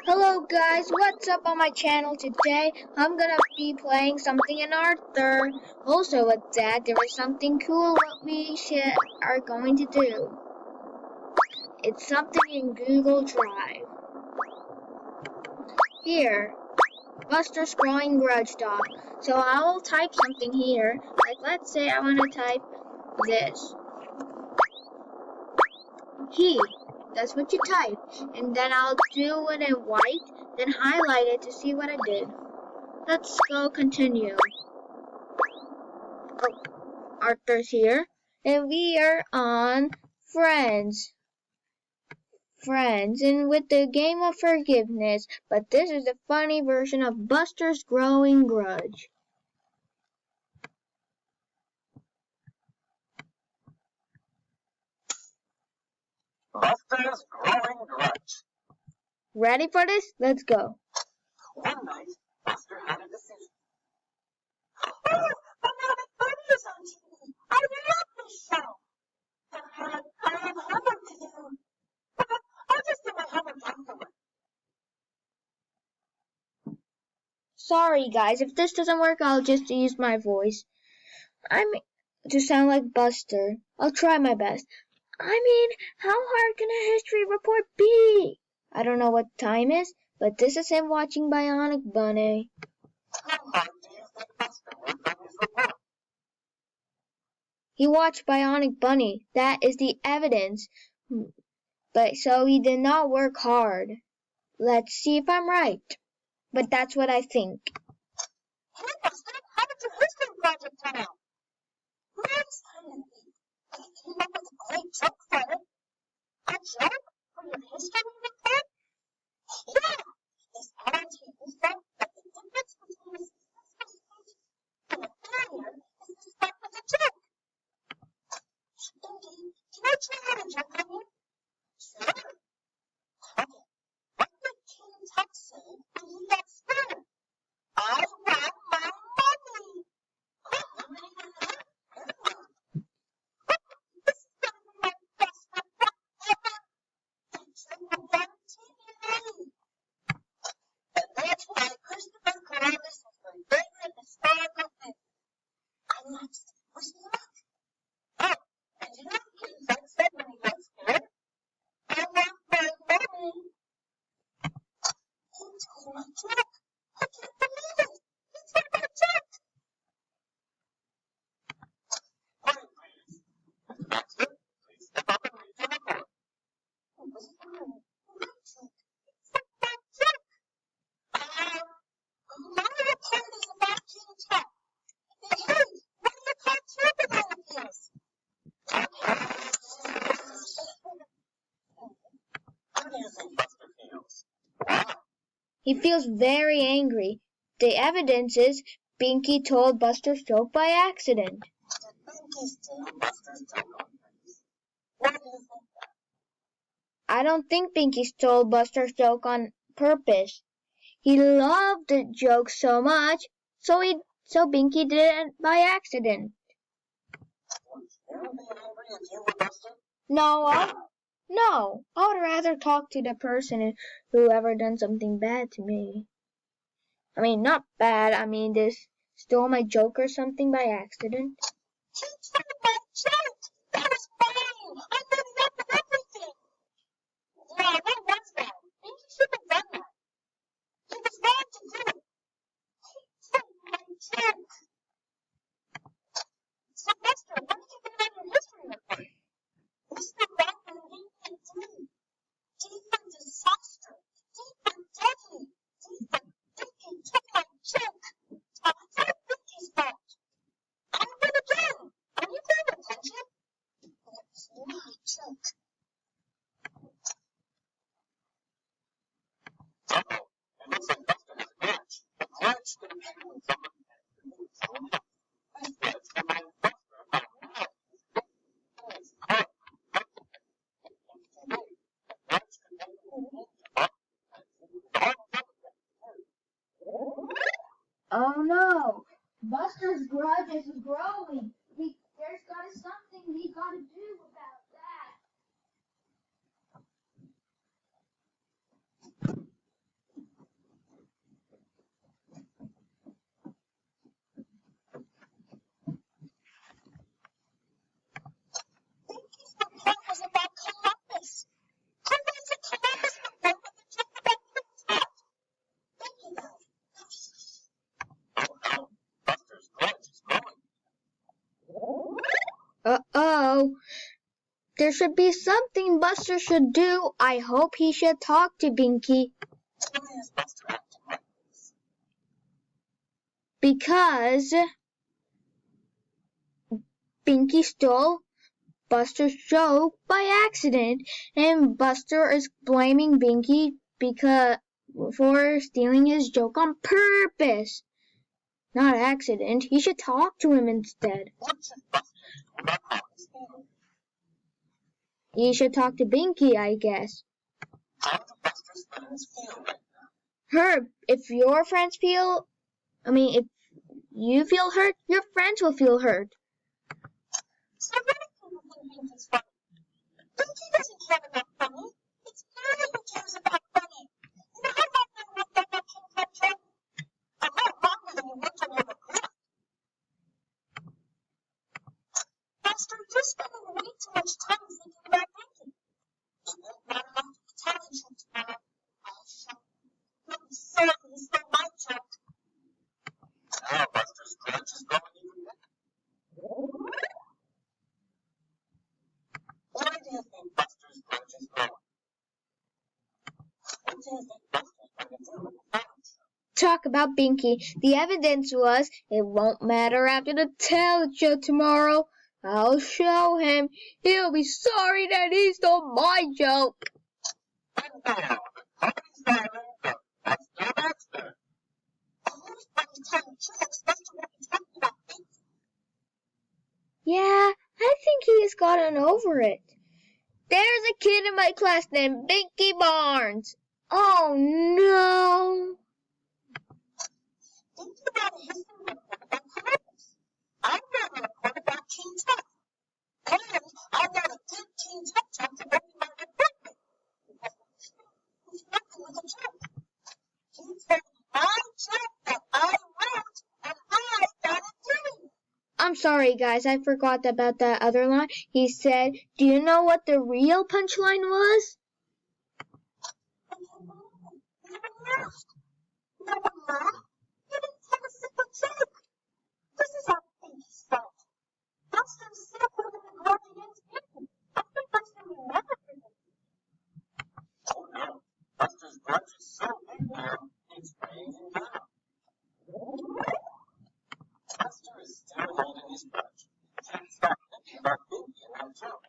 Hello guys, what's up on my channel today? I'm gonna be playing something in Arthur. Also with that, there is something cool what we are going to do. It's something in Google Drive. Here, Buster's growing Grudge dog. So I will type something here. Like let's say I want to type this. He. That's what you type. And then I'll do it in white, then highlight it to see what I did. Let's go continue. Oh, Arthur's here. And we are on Friends. And with the game of forgiveness. But this is the funny version of Buster's growing grudge. Buster's growing grudge. Ready for this? Let's go. One night, Buster had a decision. Oh, Banana Bunny is on TV. I love this show. But I have homework to do. I'll just do my homework afterward. Sorry guys, if this doesn't work, I'll just use my voice. To sound like Buster. I'll try my best. I mean, how hard can a history report be? I don't know what time is, but this is him watching Bionic Bunny. How hard do you think Buster worked on his report? He watched Bionic Bunny. That is the evidence. But so he did not work hard. Let's see if I'm right. But that's what I think. Hey, Buster, how did your history project turn out? Nice, Tiny. You came up with a great joke for it. A joke for your history report? Yeah! This RT said that the difference between a successful speech and a failure is to start with a joke. Indy, can I try out a joke on you? Sure. Okay. What did King Tut say when he got scared? I want my money! This is going to be my best report ever! The joke will guarantee me money! And that's why Christopher Columbus is my favorite historical figure. I'm next. Wish me luck. Oh, and you know what King Tut said when he got scared? I want my money! He told my joke! I can't believe it! He told my joke! Morning, please. Mr. Baxter, please step up and read your report. It was fine. My joke. Except that joke! My report is about King Tut. Hey, what do you call two banana peels? How do you think Buster feels? He feels very angry. The evidence is Binky told Buster's joke by accident. Did Binky steal Buster's joke on purpose? Why do you think that? I don't think Binky stole Buster's joke on purpose. He loved the joke so much, so Binky did it by accident. Would you be angry if you were Buster? No, I would rather talk to the person who ever done something bad to me. I mean, not bad, they stole my joke or something by accident. He told my joke! That was fine! I made it up and everything! Yeah, that was bad. Binky should have done that. He was wrong to do it. He told my joke! So, Buster, what did you get on your history report? Mr. Rock and Binky D. D for disaster. D for deadly. D for Binky took my joke. It's all Binky's fault. I win again. Are you paying attention? It was my joke. Uh-oh. It looks like Buster has a grudge. A grudge that appears when someone has to move someone else. This grudge reminds Buster about how his book is hard. Oh no! Buster's grudge is growing. There's something we gotta do about that. There should be something Buster should do. I hope he should talk to Binky. Why is Buster acting like this? Because Binky stole Buster's joke by accident, and Buster is blaming Binky for stealing his joke on purpose. Not accident. He should talk to him instead. What should Buster do about how he's feeling? He should talk to Binky, I guess. How do Buster's friends feel right now? Herb, if your friends feel, if you feel hurt, your friends will feel hurt. So many people think Binky's funny. Binky doesn't care about funny. It's Annie who cares about funny. You know how long I worked on that King Tut joke? A lot longer than you worked on your regret. Buster, you're spending way too much time thinking about Binky. It won't matter after the talent show tomorrow. I'll show you. You'll be sorry he stole my joke. Now Buster's grudge is going even better. Why do you think Buster's grudge is growing? What do you think Buster's going to do with the talent show? Talk about Binky. The evidence was it won't matter after the talent show tomorrow. I'll show him. He'll be sorry that he stole my joke. And now, the party's starting for Buster Baxter. Everybody's telling jokes. Buster will be talking about Binky. Yeah, I think he has gotten over it. There's a kid in my class named Binky Barnes. Oh no. Binky wrote a history report about Columbus. I wrote a report about King Tut. And I wrote a good King Tut joke to work in my report with. Because he's working with a joke. He told my joke that I wrote, and I got it too. I'm sorry, guys. I forgot about that other line. He said, do you know what the real punchline was? No one laughed. No one laughed. You didn't tell a simple joke. This is all Binky's fault. Buster's still holding a grudge against Binky. I think Buster will never forgive him. Oh no. Buster's grudge is so big now, it's weighing him down. Buster is still holding his grudge. He can't stop thinking about Binky and that joke.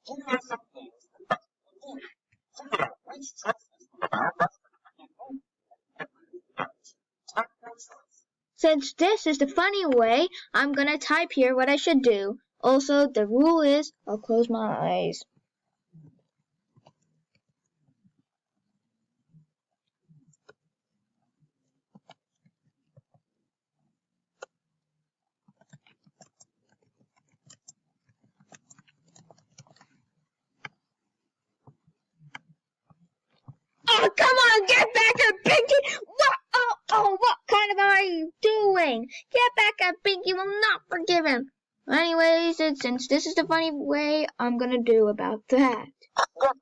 Here are some things that Buster can do. Figure out which choices will allow Buster to forgive Binky and get rid of the grudge. Take your choice. Since this is the funny way, I'm gonna type here what I should do. Also, the rule is I'll close my eyes. Oh, come on, get back at Binky! What kind of are you doing? Get back at Binky, will not forgive him. Anyways, since this is the funny way, I'm gonna do about that. Get back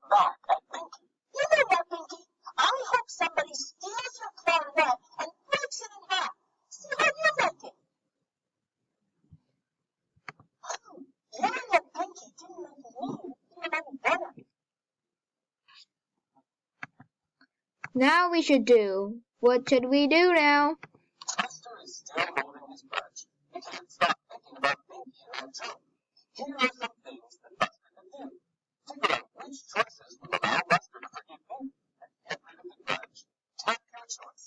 at Binky. You know what, Binky? I hope somebody steals your clarinet and breaks it in half. See how you like it. Yelling at Binky didn't make me feel any better. Now we should do. What should we do now? Buster is still holding his grudge. He can't stop thinking about Binky and that joke. Here are some things that Buster can do. Figure out which choices will allow Buster to forgive Binky and get rid of the grudge. Take your choice.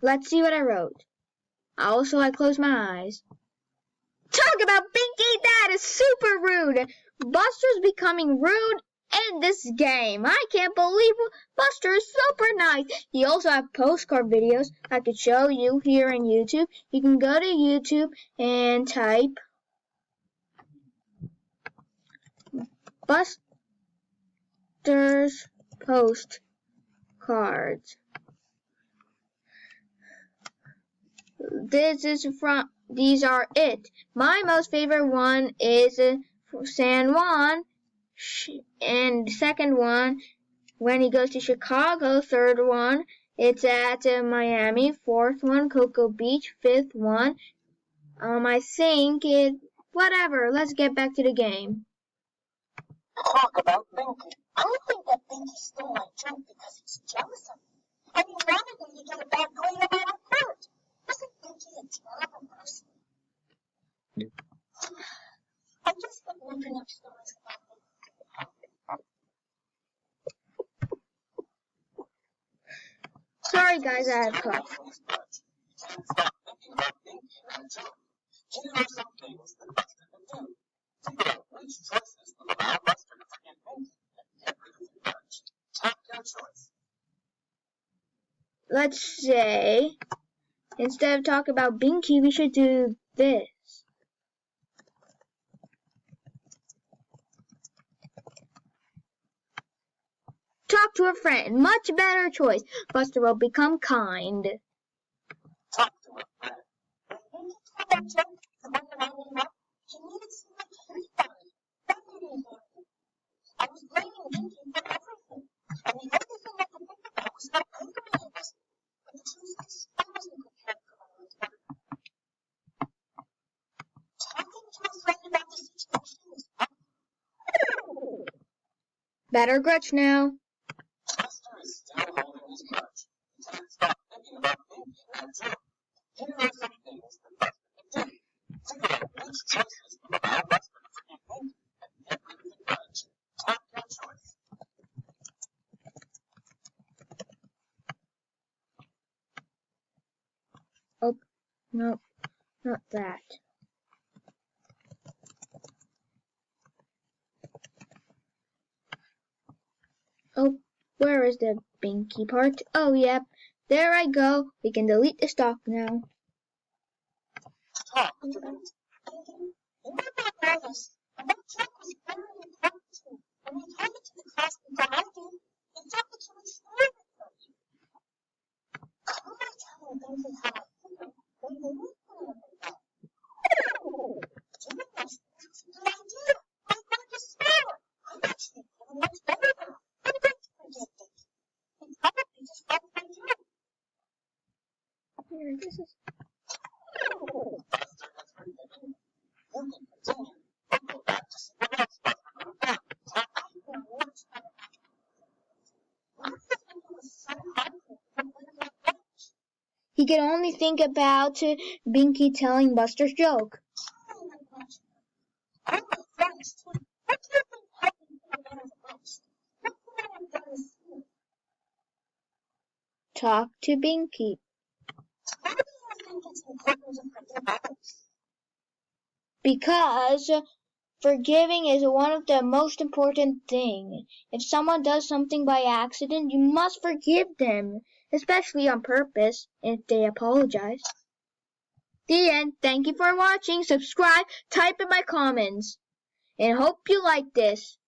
Let's see what I wrote. Also, I closed my eyes. Talk about Binky, that is super rude. Buster's becoming rude in this game. I can't believe Buster is super nice. He also has postcard videos I could show you here on YouTube. You can go to YouTube and type Buster's postcards. These are it. My most favorite one is San Juan, and second one when he goes to Chicago. Third one, it's at Miami. Fourth one, Cocoa Beach. Fifth one, I think it... Whatever, let's get back to the game. Talk about Binky. I think that Binky stole my joke because he's jealous of me. And he wanted me to get a bad grade about a hurt. Isn't Binky a terrible person? I just been making up stories about him. Sorry guys, I had cough. Stop thinking about Binky and a joke. Do you know some things that Buster can do? Figure out which choices will allow Buster to forget Binky and get rid of the grudge. Tap your choice. Let's say, instead of talking about Binky, we should do this. Talk to a friend. Much better choice. Buster will become kind. Talk to a friend. When Binky told that joke, the one that I made up, he made it seem like he thought it. That made me happy. I was blaming Binky for everything. And the only thing I could think about was how angry he was. But the truth is, I wasn't prepared for what I was going to do. Talking to a friend about the situation is helpful. Better Grudge now. Buster is still holding his grudge. He can't stop thinking about Binky and a joke. Here are some things that Buster can do. Figure out which choices will allow Buster to forget Binky and get rid of the grudge. Tap your choice. Oh, no, not that. Oh, where is the Binky part? Oh, yep. There I go. We can delete the stock now. Talk to Binky. You might not know this, but that joke was very important to me. When he told it to the class before I did, he thought that you would steal it from me. Come on, telling Binky how I feel when you meet me in the day. Doing this is a good idea. I'm going to spare. I'm actually feeling much better now. I'm going to forget Binky. He probably just won't forget. Here, this is... Buster has forgiven you. You can continue or go back to see what else Buster could have done. Tap on much better. Why do you think it was so hard for him to get rid of that grudge? He can only think about Binky telling Buster's joke. Telling the grudge. All my friends, too. What do you think helped me feel better the most? What could I have done to see it? Talk to Binky. Why do you think it's important to forgive others? Because forgiving is one of the most important things. If someone does something by accident, you must forgive them, especially on purpose, if they apologize. The end. Thank you for watching. Subscribe, type in my comments, and hope you like this.